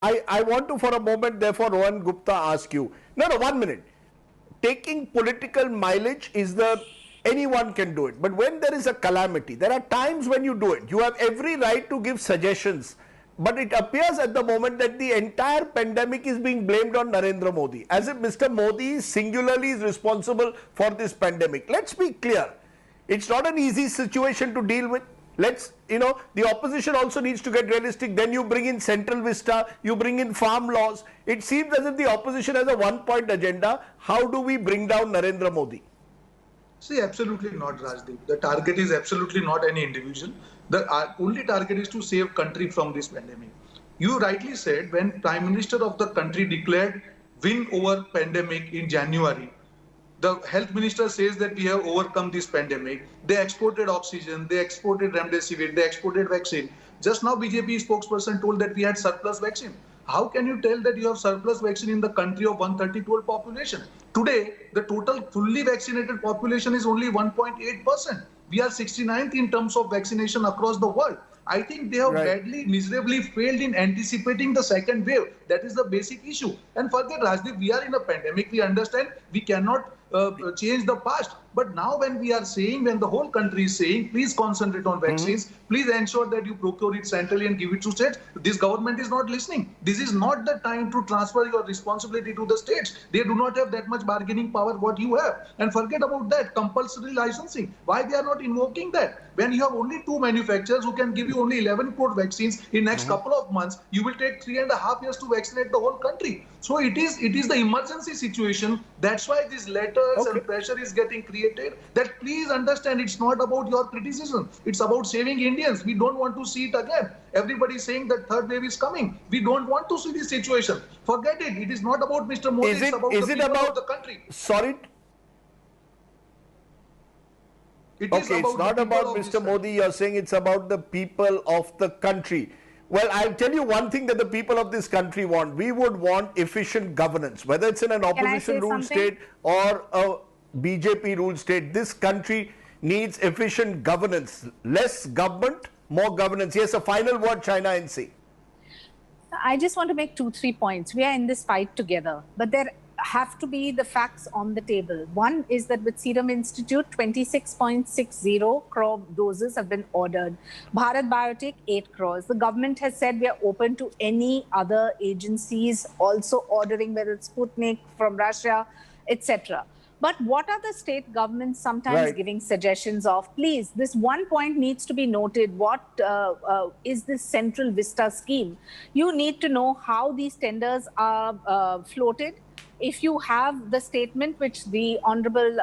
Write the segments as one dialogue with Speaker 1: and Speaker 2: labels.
Speaker 1: I want to for a moment, therefore, Rohan Gupta ask you. No, 1 minute. Taking political mileage is anyone can do it. But when there is a calamity, there are times when you do it. You have every right to give suggestions. But it appears at the moment that the entire pandemic is being blamed on Narendra Modi, as if Mr. Modi singularly is responsible for this pandemic. Let's be clear. It's not an easy situation to deal with. The opposition also needs to get realistic. Then you bring in Central Vista, you bring in farm laws. It seems as if the opposition has a one-point agenda. How do we bring down Narendra Modi?
Speaker 2: See, absolutely not, Rajdeep. The target is absolutely not any individual. The only target is to save country from this pandemic. You rightly said, when Prime Minister of the country declared win over pandemic in January, the health minister says that we have overcome this pandemic. They exported oxygen, they exported remdesivir, they exported vaccine. Just now, BJP spokesperson told that we had surplus vaccine. How can you tell that you have surplus vaccine in the country of 130 crore population? Today, the total fully vaccinated population is only 1.8%. We are 69th in terms of vaccination across the world. I think they have badly, miserably failed in anticipating the second wave. That is the basic issue. And forget, Rajdeep, we are in a pandemic. We understand we cannot change the past. But now when we are saying, when the whole country is saying, please concentrate on vaccines, please ensure that you procure it centrally and give it to states, this government is not listening. This is not the time to transfer your responsibility to the states. They do not have that much bargaining power what you have. And forget about that, compulsory licensing. Why they are not invoking that? When you have only 2 manufacturers who can give you only 11 crore vaccines in next couple of months, you will take 3.5 years to vaccinate the whole country. So it is the emergency situation. That's why these letters and pressure is getting created. That please understand, it's not about your criticism. It's about saving Indians. We don't want to see it again. Everybody is saying that third wave is coming. We don't want to see this situation. Forget it. It is not about Mr. Modi. It's about the people of the country.
Speaker 1: Sorry. It's not about Mr. Modi. You're saying it's about the people of the country. Well, I'll tell you one thing that the people of this country want. We would want efficient governance, whether it's in an opposition ruled state or a BJP ruled state. This country needs efficient governance. Less government, more governance. Yes, a final word, China NC.
Speaker 3: I just want to make 2-3 points. We are in this fight together, but there have to be the facts on the table. One is that with Serum Institute, 26.60 crore doses have been ordered. Bharat Biotech, 8 crores. The government has said we are open to any other agencies also ordering, whether it's Sputnik from Russia, etc. But what are the state governments sometimes giving suggestions of? Please, this one point needs to be noted. What is this Central Vista scheme? You need to know how these tenders are floated. If you have the statement which the Honorable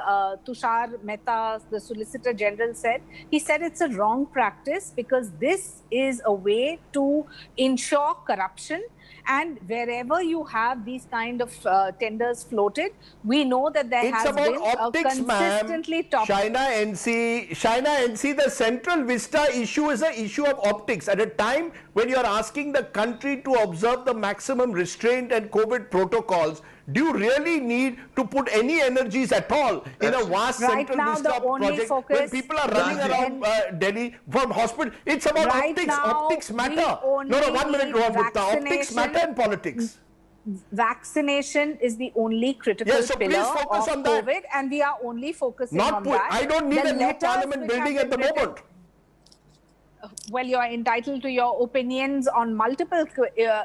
Speaker 3: Tushar Mehta, the Solicitor General said, he said it's a wrong practice because this is a way to ensure corruption. And wherever you have these kind of tenders floated, we know that there has been
Speaker 1: optics,
Speaker 3: a consistently top.
Speaker 1: China NC, the Central Vista issue is an issue of optics. At a time when you are asking the country to observe the maximum restraint and COVID protocols, do you really need to put any energies at all in a vast Central Vista project when people are running around Delhi from hospital? It's about optics. Optics matter. No, 1 minute, Rohan Gupta. Optics matter in politics.
Speaker 3: Vaccination is the only critical pillar of COVID, and we are only focusing on that.
Speaker 1: I don't need a new parliament building at the moment.
Speaker 3: Well, you are entitled to your opinions on multiple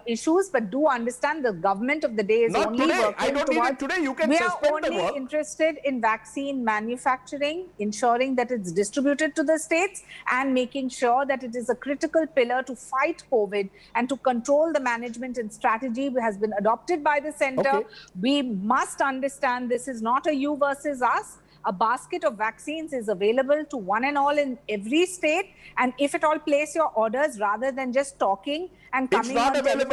Speaker 3: issues, but do understand the government of the day is
Speaker 1: not
Speaker 3: only
Speaker 1: today.
Speaker 3: working
Speaker 1: I don't need it today. You can suspend the work.
Speaker 3: We are only interested in vaccine manufacturing, ensuring that it's distributed to the states and making sure that it is a critical pillar to fight COVID and to control the management and strategy has been adopted by the center. We must understand this is not a you versus us. A basket of vaccines is available to one and all in every state. And if at all, place your orders rather than just talking and coming on television.